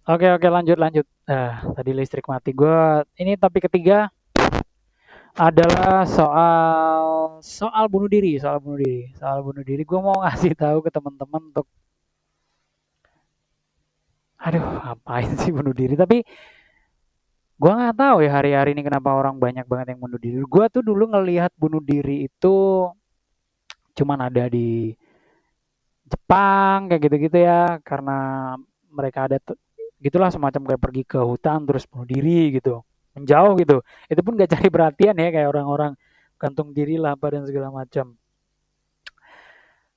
Oke, lanjut lanjut. Tadi listrik mati. Ini topik ketiga adalah soal bunuh diri, soal bunuh diri, soal bunuh diri. Gue mau ngasih tahu ke teman-teman untuk, aduh, ngapain sih bunuh diri? Tapi gue nggak tahu ya hari-hari ini kenapa orang banyak banget yang bunuh diri. Gue tuh dulu ngelihat bunuh diri itu cuman ada di Jepang kayak gitu-gitu ya, karena mereka ada gitulah semacam kayak pergi ke hutan terus bunuh diri gitu, menjauh gitu. Itu pun gak cari perhatian ya kayak orang-orang gantung diri lah apa dan segala macam.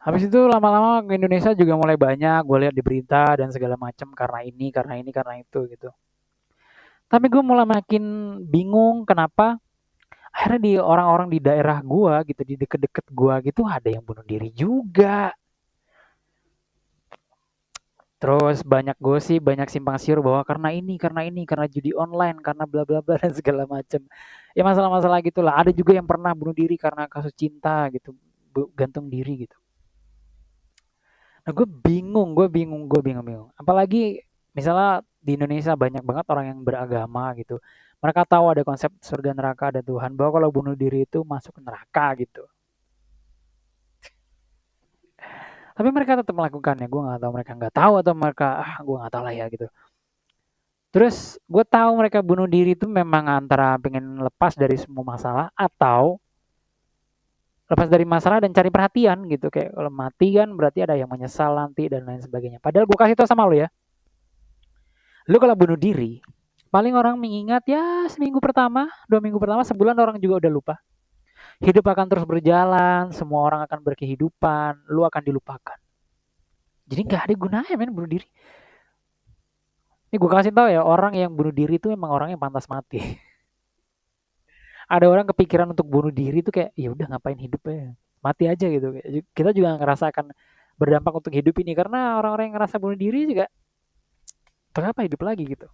Habis itu lama-lama ke Indonesia juga mulai banyak gue lihat di berita dan segala macam karena itu gitu. Tapi gue mulai makin bingung kenapa akhirnya di orang-orang di daerah gua gitu di deket-deket gua gitu ada yang bunuh diri juga. Terus banyak gosip, banyak simpang siur bahwa karena judi online, karena bla bla bla dan segala macam. Ya masalah-masalah gitulah. Ada juga yang pernah bunuh diri karena kasus cinta gitu, gantung diri gitu. Nah, gue bingung. Apalagi misalnya di Indonesia banyak banget orang yang beragama gitu. Mereka tahu ada konsep surga neraka ada Tuhan, bahwa kalau bunuh diri itu masuk ke neraka gitu. Tapi mereka tetap melakukannya. Gue nggak tahu mereka nggak tahu atau mereka gue nggak tahu lah ya gitu. Terus gue tahu mereka bunuh diri itu memang antara pengen lepas dari semua masalah atau lepas dari masalah dan cari perhatian gitu. Kayak kalau mati kan berarti ada yang menyesal nanti dan lain sebagainya. Padahal gue kasih tau sama lo ya, lu kalau bunuh diri, paling orang mengingat ya seminggu pertama, 2 minggu pertama, sebulan orang juga udah lupa. Hidup akan terus berjalan, semua orang akan berkehidupan, lu akan dilupakan. Jadi nggak ada gunanya men bunuh diri. Ini gue kasih tau ya, orang yang bunuh diri itu memang orang yang pantas mati. Ada orang kepikiran untuk bunuh diri itu kayak ya udah ngapain hidup ya, mati aja gitu. Kita juga ngerasakan berdampak untuk hidup ini karena orang-orang yang ngerasa bunuh diri juga kenapa hidup lagi gitu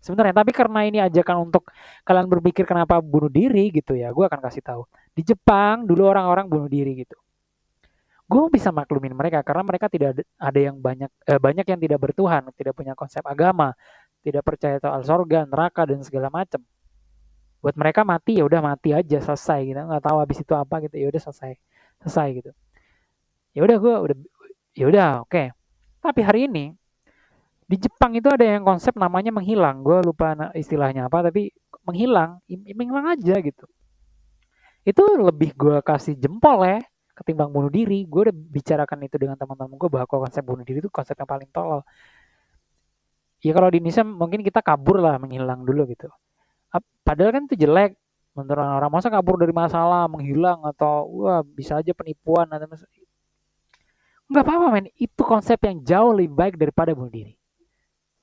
sebenarnya. Tapi karena ini ajakan untuk kalian berpikir kenapa bunuh diri gitu ya, gue akan kasih tahu. Di Jepang dulu orang-orang bunuh diri gitu. Gue bisa maklumin mereka karena mereka tidak ada yang banyak yang tidak bertuhan, tidak punya konsep agama, tidak percaya soal surga neraka dan segala macam. Buat mereka mati ya udah mati aja selesai gitu, nggak tahu habis itu apa gitu, ya udah selesai selesai gitu. Ya udah gue udah, ya udah oke. Okay. Tapi hari ini di Jepang itu ada yang konsep namanya menghilang, gue lupa istilahnya apa, tapi menghilang aja gitu. Itu lebih gue kasih jempol ya ketimbang bunuh diri. Gue udah bicarakan itu dengan teman-teman gue bahwa konsep bunuh diri itu konsep yang paling tolol. Ya kalau di Indonesia mungkin kita kabur lah, menghilang dulu gitu. Padahal kan itu jelek menurut orang-orang. Masa kabur dari masalah, menghilang atau wah bisa aja penipuan atau nggak apa-apa men. Itu konsep yang jauh lebih baik daripada bunuh diri.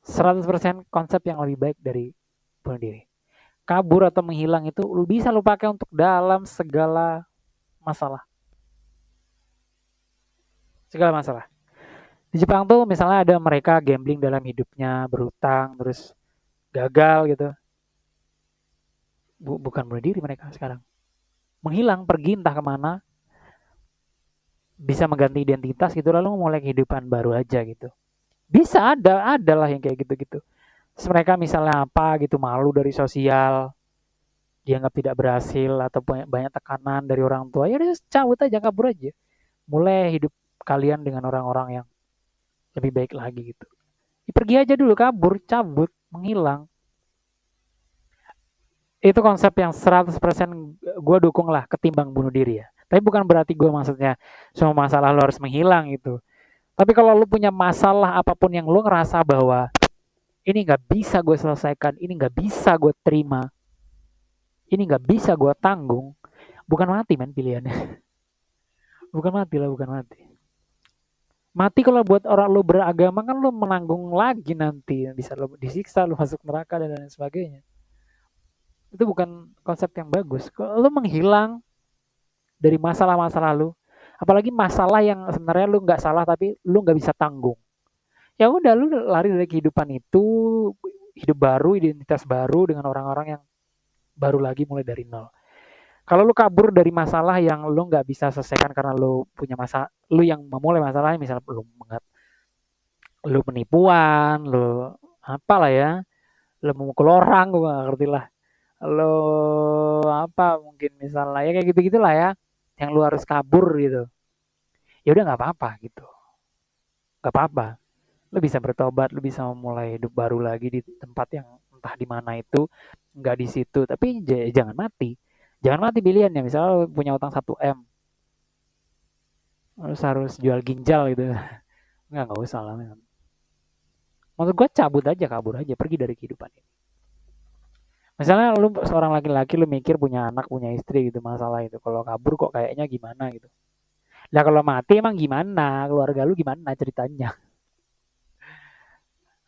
100% konsep yang lebih baik dari bunuh diri. Kabur atau menghilang itu lu bisa lu pakai untuk dalam segala masalah. Segala masalah. Di Jepang tuh misalnya ada mereka gambling dalam hidupnya, berhutang, terus gagal gitu. Bukan bunuh diri mereka sekarang. Menghilang, pergi entah kemana, bisa mengganti identitas gitu, lalu mulai kehidupan baru aja gitu. Bisa ada lah yang kayak gitu-gitu. Terus mereka misalnya apa gitu, malu dari sosial, dianggap tidak berhasil, atau banyak tekanan dari orang tua, ya udah cabut aja, kabur aja. Mulai hidup kalian dengan orang-orang yang lebih baik lagi gitu. Ya, pergi aja dulu, kabur, cabut, menghilang. Itu konsep yang 100% gue dukung lah ketimbang bunuh diri ya. Tapi bukan berarti gue maksudnya semua masalah lo harus menghilang gitu. Tapi kalau lo punya masalah apapun yang lo ngerasa bahwa ini nggak bisa gue selesaikan, ini nggak bisa gue terima, ini nggak bisa gue tanggung, bukan mati men pilihannya. Bukan mati lah, bukan mati. Mati kalau buat orang lo beragama kan lo menanggung lagi nanti, bisa lo disiksa, lo masuk neraka dan lain sebagainya. Itu bukan konsep yang bagus. Kalau lo menghilang dari masalah-masalah lu, apalagi masalah yang sebenarnya lu nggak salah tapi lu nggak bisa tanggung, ya udah lu lari dari kehidupan itu, hidup baru, identitas baru dengan orang-orang yang baru lagi mulai dari nol. Kalau lu kabur dari masalah yang lu nggak bisa selesaikan karena lu punya masalah, lu yang memulai masalahnya, misalnya lu penipuan, lu apalah ya, lo mau mukul orang gue gak ngerti lah, lo apa mungkin misalnya ya kayak gitu gitulah ya, yang lu harus kabur gitu, ya udah nggak apa-apa gitu, nggak apa-apa, lu bisa bertobat, lu bisa memulai hidup baru lagi di tempat yang entah di mana itu, nggak di situ, tapi jangan mati, jangan mati pilihannya, misalnya lu punya utang 1 M, terus harus jual ginjal gitu, nggak usah lah, maksud gue cabut aja, kabur aja, pergi dari kehidupan ini. Misalnya lu seorang laki-laki, lu mikir punya anak, punya istri gitu, masalah itu. Kalau kabur kok kayaknya gimana gitu. Nah kalau mati emang gimana? Keluarga lu gimana ceritanya?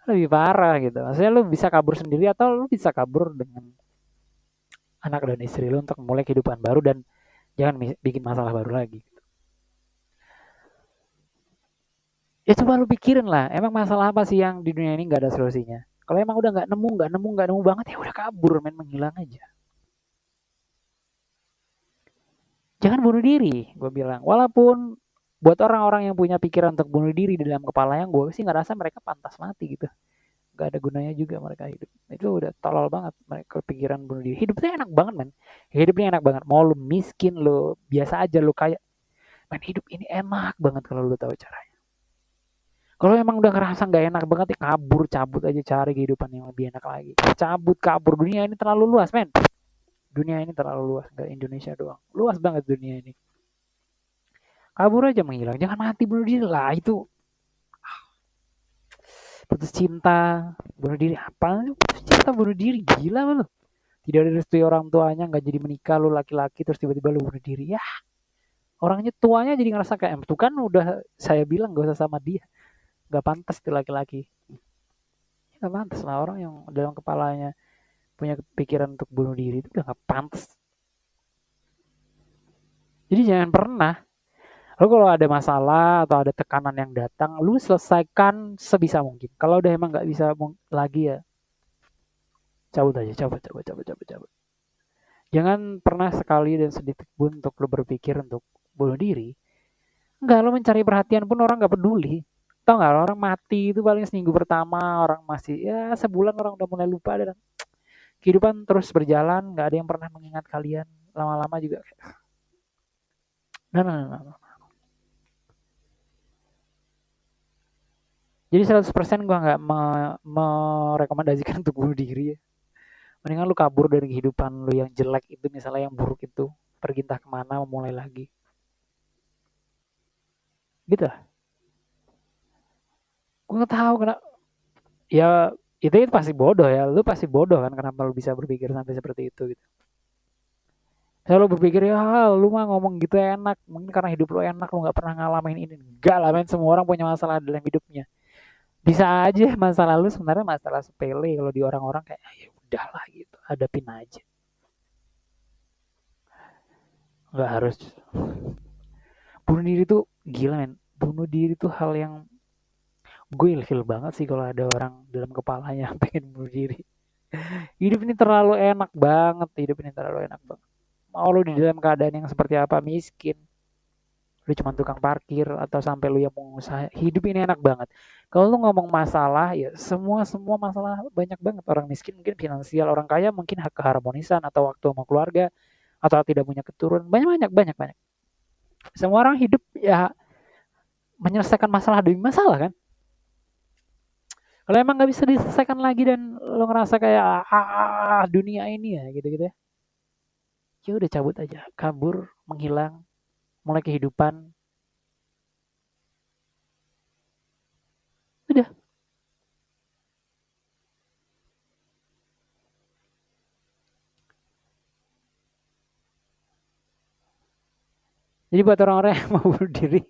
Lebih parah gitu. Maksudnya lu bisa kabur sendiri atau lu bisa kabur dengan anak dan istri lu untuk memulai kehidupan baru dan jangan bikin masalah baru lagi. Ya coba lu pikirin lah, emang masalah apa sih yang di dunia ini nggak ada solusinya? Kalau emang udah nggak nemu banget ya udah kabur, main menghilang aja. Jangan bunuh diri, gue bilang. Walaupun buat orang-orang yang punya pikiran untuk bunuh diri di dalam kepalanya, gue sih nggak rasa mereka pantas mati gitu. Gak ada gunanya juga mereka hidup. Itu udah tolol banget mereka pikiran bunuh diri. Hidupnya enak banget, men. Hidupnya enak banget. Mau lu miskin, lu biasa aja, lu kaya. Men, hidup ini enak banget kalau lu tahu caranya. Kalau emang udah ngerasa nggak enak banget ya kabur, cabut aja, cari kehidupan yang lebih enak lagi. Cabut, kabur. Dunia ini terlalu luas, men. Dunia ini terlalu luas, nggak Indonesia doang. Luas banget dunia ini. Kabur aja menghilang, jangan mati bunuh diri lah, itu putus cinta bunuh diri, apa putus cinta bunuh diri, gila lu, tidak direstui orang tuanya, nggak jadi menikah, lu laki-laki terus tiba-tiba lu bunuh diri ya, orangnya tuanya jadi ngerasa kayak tuh kan udah saya bilang gak usah sama dia, nggak pantas tuh laki-laki, nggak pantas lah orang yang dalam kepalanya punya pikiran untuk bunuh diri itu udah nggak pantas. Jadi jangan pernah, lu kalau ada masalah atau ada tekanan yang datang, lu selesaikan sebisa mungkin. Kalau udah emang nggak bisa lagi ya cabut aja, cabut. Jangan pernah sekali dan sedikit pun untuk lo berpikir untuk bunuh diri. Enggak, lo mencari perhatian pun orang nggak peduli. Tau nggak, orang mati itu paling seminggu pertama, orang masih, ya sebulan orang udah mulai lupa dan kehidupan terus berjalan, nggak ada yang pernah mengingat kalian. Lama-lama juga. Nah. Jadi 100% gue nggak merekomendasikan untuk bunuh diri ya. Mendingan lu kabur dari kehidupan lu yang jelek itu, misalnya yang buruk itu. Pergi entah kemana, memulai lagi. Gitu lah. Gue nggak tahu kenapa. Ya itu pasti bodoh ya, lu pasti bodoh kan kenapa lu bisa berpikir sampai seperti itu gitu. Saya lu berpikir ya lu mah ngomong gitu enak, mungkin karena hidup lu enak, lu nggak pernah ngalamin ini. Enggak lah men, semua orang punya masalah dalam hidupnya. Bisa aja masalah lu sebenarnya masalah sepele, kalau di orang-orang kayak "Ah, ya udahlah gitu, hadapin aja, nggak harus bunuh diri tuh, gila men, bunuh diri tuh hal yang gue ilfil banget sih kalau ada orang dalam kepalanya pengen bunuh diri. Hidup ini terlalu enak banget, hidup ini terlalu enak banget. Mau lu di dalam keadaan yang seperti apa, miskin, lu cuma tukang parkir atau sampai lu yang pengusaha, hidup ini enak banget. Kalau lu ngomong masalah ya semua masalah banyak banget, orang miskin mungkin finansial, orang kaya mungkin hak keharmonisan atau waktu sama keluarga atau tidak punya keturunan, banyak. Semua orang hidup ya menyelesaikan masalah demi masalah kan. Kalau emang nggak bisa diselesaikan lagi dan lo ngerasa kayak dunia ini ya gitu-gitu ya udah cabut aja, kabur, menghilang, mulai kehidupan, udah. Jadi buat orang-orang yang mau bunuh diri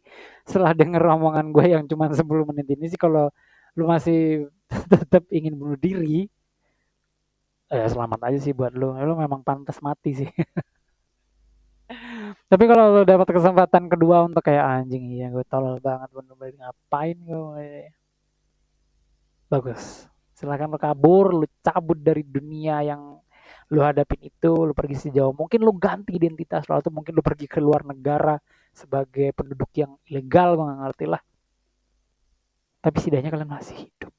setelah denger omongan gue yang cuma 10 menit ini sih, kalau lu masih tetap ingin bunuh diri, selamat aja sih buat lu. Lu memang pantas mati sih. Tapi kalau lu dapat kesempatan kedua untuk kayak anjing iya gue tolol banget bunuh diri, ngapain gue? Bagus. Silakan lu kabur, lu cabut dari dunia yang lu hadapin itu, lu pergi sejauh mungkin, lu ganti identitas lu, atau mungkin lu pergi ke luar negara sebagai penduduk yang ilegal, gue gak ngerti lah. Tapi setidaknya kalian masih hidup.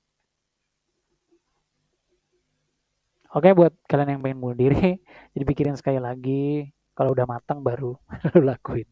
Oke, buat kalian yang pengen bunuh diri, jadi pikirin sekali lagi. Kalau udah matang baru lu lakuin.